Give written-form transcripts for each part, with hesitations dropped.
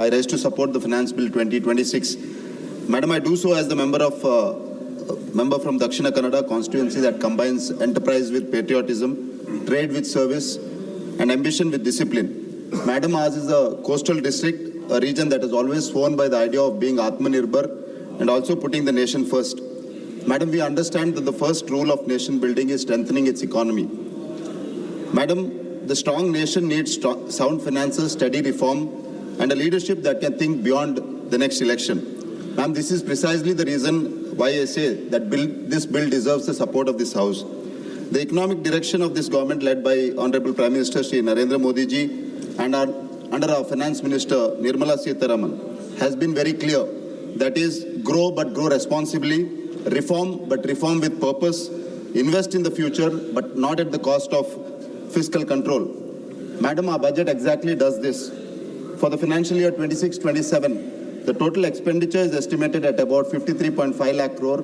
I rise to support the Finance Bill 2026. Madam, I do so as the member from Dakshina Kannada constituency that combines enterprise with patriotism, trade with service, and ambition with discipline. Madam, ours is a coastal district, a region that is always sworn by the idea of being Atmanirbhar and also putting the nation first. Madam, we understand that the first rule of nation building is strengthening its economy. Madam, the strong nation needs sound finances, steady reform, and a leadership that can think beyond the next election. Ma'am, this is precisely the reason why I say that this bill deserves the support of this House. The economic direction of this government led by Honorable Prime Minister Shri Narendra Modi ji and under our Finance Minister Nirmala Sitharaman has been very clear. That is, grow but grow responsibly, reform but reform with purpose, invest in the future but not at the cost of fiscal control. Madam, our budget exactly does this. For the financial year 26-27, the total expenditure is estimated at about 53.5 lakh crore,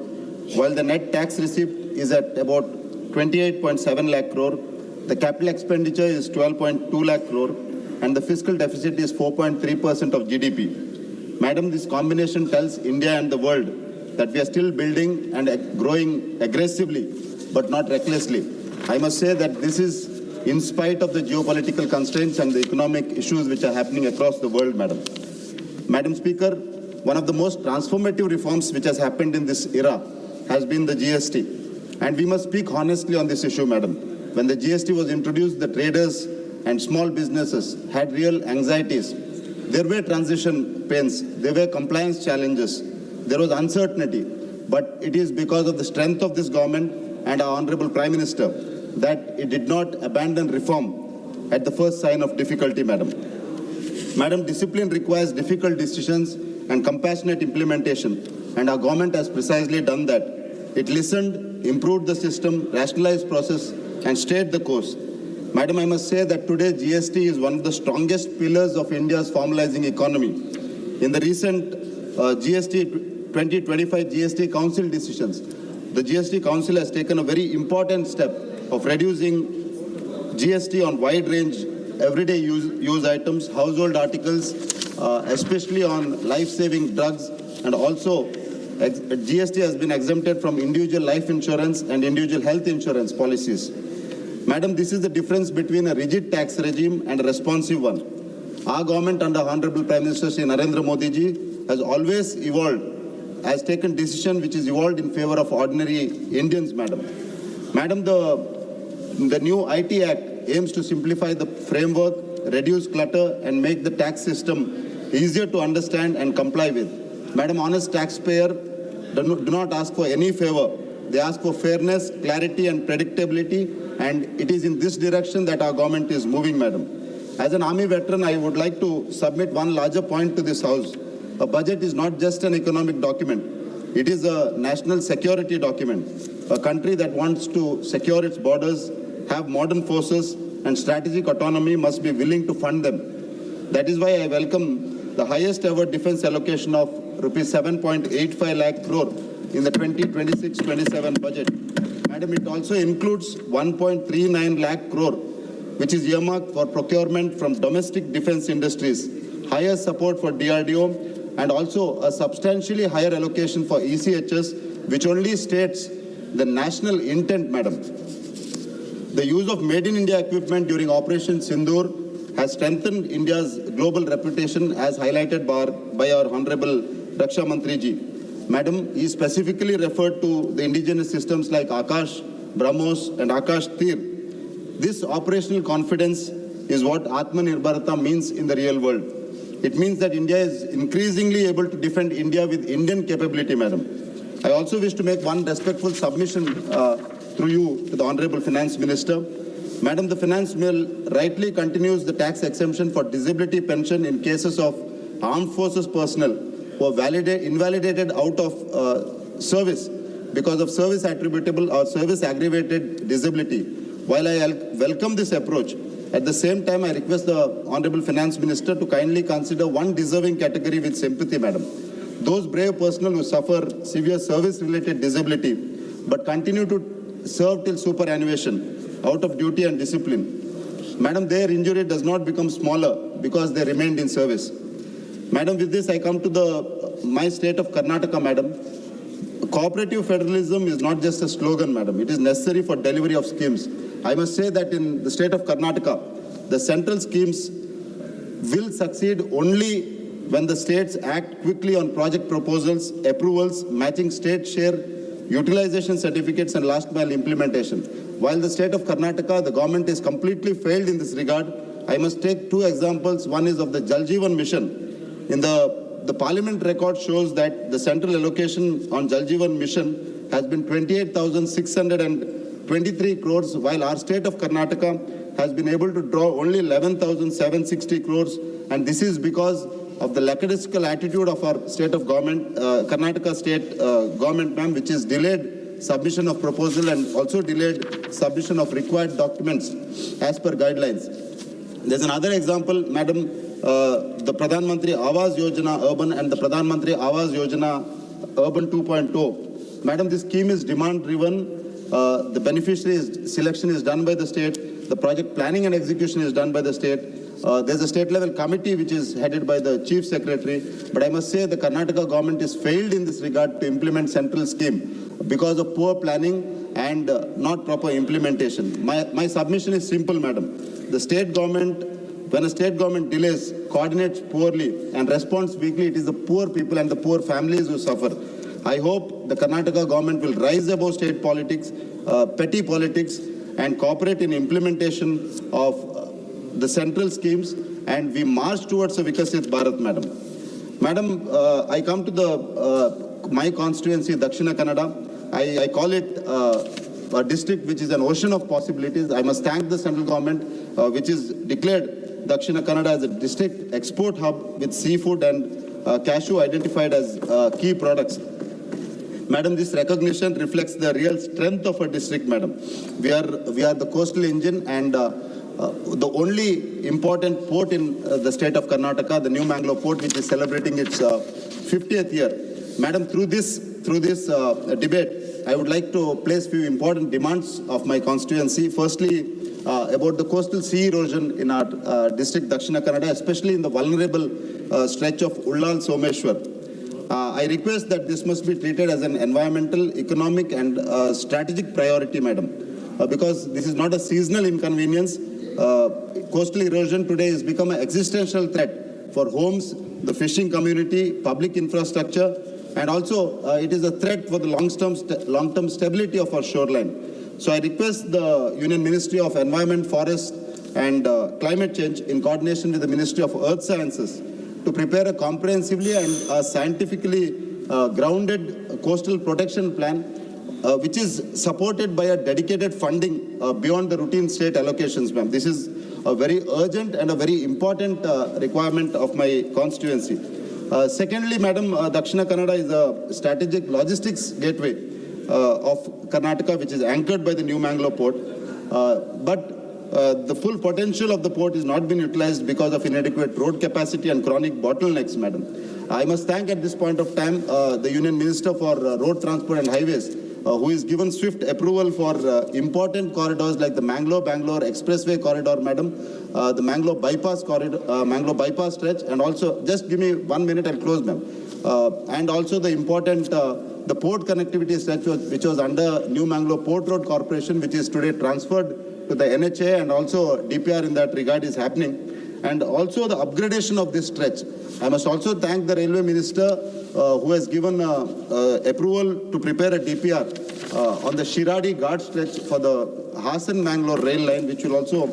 while the net tax receipt is at about 28.7 lakh crore. The capital expenditure is 12.2 lakh crore, and the fiscal deficit is 4.3% of GDP. Madam, this combination tells India and the world that we are still building and growing aggressively, but not recklessly. I must say that this is in spite of the geopolitical constraints and the economic issues which are happening across the world, Madam. Madam Speaker, one of the most transformative reforms which has happened in this era has been the GST. And we must speak honestly on this issue, Madam. When the GST was introduced, the traders and small businesses had real anxieties. There were transition pains, there were compliance challenges, there was uncertainty. But it is because of the strength of this government and our Honorable Prime Minister that it did not abandon reform at the first sign of difficulty, Madam. Madam, discipline requires difficult decisions and compassionate implementation, and our government has precisely done that. It listened, improved the system, rationalized process, and stayed the course. Madam, I must say that today GST is one of the strongest pillars of India's formalizing economy. In the recent GST 2025 GST Council decisions, the GST Council has taken a very important step of reducing GST on wide range everyday use items, household articles, especially on life-saving drugs, and also GST has been exempted from individual life insurance and individual health insurance policies. Madam, this is the difference between a rigid tax regime and a responsive one. Our government under Honorable Prime Minister Shri Narendra Modi ji has always has taken decision which is evolved in favor of ordinary Indians, Madam. Madam, the new IT Act aims to simplify the framework, reduce clutter, and make the tax system easier to understand and comply with. Madam, honest taxpayer do not ask for any favor. They ask for fairness, clarity, and predictability, and it is in this direction that our government is moving, Madam. As an army veteran, I would like to submit one larger point to this House. A budget is not just an economic document. It is a national security document. A country that wants to secure its borders, have modern forces, and strategic autonomy must be willing to fund them. That is why I welcome the highest ever defense allocation of rupees 7.85 lakh crore in the 2026-27 budget. Madam, it also includes 1.39 lakh crore, which is earmarked for procurement from domestic defense industries, higher support for DRDO, and also a substantially higher allocation for ECHS, which only states the national intent, Madam. The use of Made in India equipment during Operation Sindoor has strengthened India's global reputation, as highlighted by our Honorable Raksha Mantri ji. Madam, he specifically referred to the indigenous systems like Akash, BrahMos, and Akash Tir. This operational confidence is what Atmanirbharta means in the real world. It means that India is increasingly able to defend India with Indian capability, Madam. I also wish to make one respectful submission through you to the Honorable Finance Minister. Madam, the Finance Bill rightly continues the tax exemption for disability pension in cases of armed forces personnel who are invalidated out of service because of service attributable or service aggravated disability. While I welcome this approach, at the same time I request the Honorable Finance Minister to kindly consider one deserving category with sympathy, Madam. Those brave personnel who suffer severe service-related disability but continue to serve till superannuation out of duty and discipline. Madam, their injury does not become smaller because they remained in service. Madam, with this I come to my state of Karnataka, madam. Cooperative federalism is not just a slogan, madam. It is necessary for delivery of schemes. I must say that in the state of Karnataka, the central schemes will succeed only when the states act quickly on project proposals, approvals, matching state share, utilization certificates, and last mile implementation. While the state of Karnataka, the government is completely failed in this regard, I must take two examples. One is of the Jal Jeevan Mission. In the parliament record shows that the central allocation on Jal Jeevan Mission has been 28,623 crores, while our state of Karnataka has been able to draw only 11,760 crores. And this is because of the lackadaisical attitude of our state of government, Karnataka state government, ma'am, which is delayed submission of proposal and also delayed submission of required documents as per guidelines. There's another example, madam, the Pradhan Mantri Awas Yojana Urban and the Pradhan Mantri Awas Yojana Urban 2.0. Madam, this scheme is demand driven. The beneficiary selection is done by the state. The project planning and execution is done by the state. There's a state level committee which is headed by the chief secretary. But I must say the Karnataka government is failed in this regard to implement central scheme because of poor planning and not proper implementation. My submission is simple, madam. The state government, when a state government delays, coordinates poorly and responds weakly, it is the poor people and the poor families who suffer. I hope the Karnataka government will rise above state politics, petty politics, and cooperate in implementation of the central schemes, and we march towards a Vikasit Bharat, madam. Madam, I come to my constituency, Dakshina Kannada. I call it a district which is an ocean of possibilities. I must thank the central government, which is declared Dakshina Kannada as a district export hub with seafood and cashew identified as key products. Madam, this recognition reflects the real strength of a district, madam. We are the coastal engine and the only important port in the state of Karnataka, the New Mangalore port, which is celebrating its 50th year. Madam, through this debate, I would like to place few important demands of my constituency. Firstly, about the coastal sea erosion in our district, Dakshina Kannada, especially in the vulnerable stretch of Ullal Someshwar. I request that this must be treated as an environmental, economic, and strategic priority, madam, because this is not a seasonal inconvenience. Coastal erosion today has become an existential threat for homes, the fishing community, public infrastructure, and also it is a threat for the long-term stability of our shoreline. So I request the Union Ministry of Environment, Forest and Climate Change in coordination with the Ministry of Earth Sciences to prepare a comprehensively and scientifically grounded coastal protection plan which is supported by a dedicated funding beyond the routine state allocations, ma'am. This is a very urgent and a very important requirement of my constituency. Secondly, madam, Dakshina Kannada is a strategic logistics gateway of Karnataka, which is anchored by the New Mangalore port. But the full potential of the port is not been utilized because of inadequate road capacity and chronic bottlenecks, madam. I must thank at this point of time the Union Minister for Road Transport and Highways, who is given swift approval for important corridors like the Mangalore-Bangalore Expressway corridor, madam, the Mangalore bypass corridor, Mangalore bypass stretch, and also, just give me 1 minute, I'll close, ma'am. And also the important, the port connectivity stretch, which was under New Mangalore Port Road Corporation, which is today transferred to the NHA, and also DPR in that regard is happening. And also the upgradation of this stretch. I must also thank the Railway Minister who has given approval to prepare a DPR on the Shiradi Ghat stretch for the Hassan-Mangalore rail line, which will also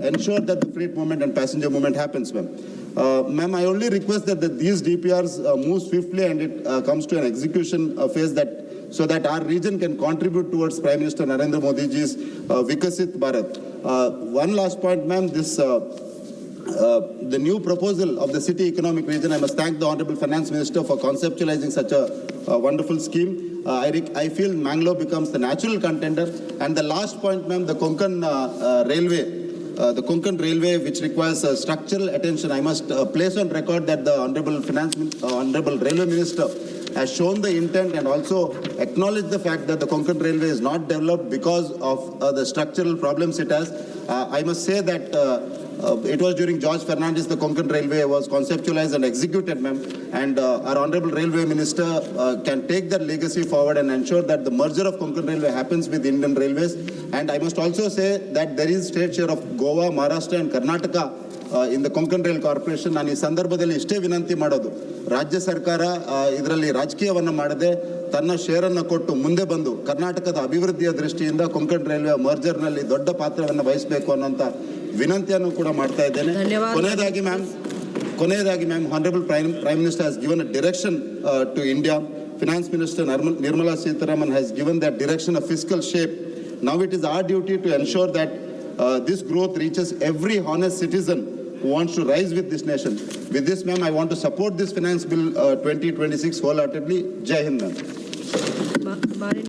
ensure that the freight movement and passenger movement happens, ma'am. Ma'am, I only request that these DPRs move swiftly and it comes to an execution phase so that our region can contribute towards Prime Minister Narendra Modi ji's Vikasit Bharat. One last point, ma'am, the new proposal of the city economic region, I must thank the Honorable Finance Minister for conceptualizing such a wonderful scheme. I feel Mangalore becomes the natural contender. And the last point, ma'am, the Konkan Railway, which requires structural attention. I must place on record that the Honorable Railway Minister has shown the intent and also acknowledged the fact that the Konkan Railway is not developed because of the structural problems it has. I must say that It was during George Fernandez, the Konkan Railway was conceptualized and executed, ma'am. And our Honorable Railway Minister can take that legacy forward and ensure that the merger of Konkan Railway happens with Indian Railways. And I must also say that there is state share of Goa, Maharashtra and Karnataka in the Konkan Rail Corporation. ನಾನು ಈ ಸಂದರ್ಭದಲ್ಲಿ ಇಷ್ಟೇ ವಿನಂತಿ ಮಾಡೋದು, ರಾಜ್ಯ ಸರ್ಕಾರ ಇದರಲ್ಲಿ ರಾಜಕೀಯವನ್ನು ಮಾಡದೆ ತನ್ನ ಶೇರನ್ನು ಕೊಟ್ಟು ಮುಂದೆ ಬಂದು ಕರ್ನಾಟಕದ ಅಭಿವೃದ್ಧಿಯ ದೃಷ್ಟಿಯಿಂದ ಕೊಂಕಣ್ ರೈಲ್ವೆ ಮರ್ಜರ್ನಲ್ಲಿ ದೊಡ್ಡ ಪಾತ್ರವನ್ನು ವಹಿಸಬೇಕು ಅನ್ನೋಂಥ ವಿನಂತಿಯನ್ನು ಕೂಡ ಮಾಡ್ತಾ ಇದ್ದೇನೆ. ಕೊನೆಯದಾಗಿ ma'am, Honorable Prime Minister has given a direction to India. Finance Minister Nirmala Sitharaman has given that direction a fiscal shape. Now it is our duty to ensure that this growth reaches every honest citizen who wants to rise with this nation. With this, ma'am, I want to support this Finance Bill 2026 wholeheartedly. Jai Hind, ma'am.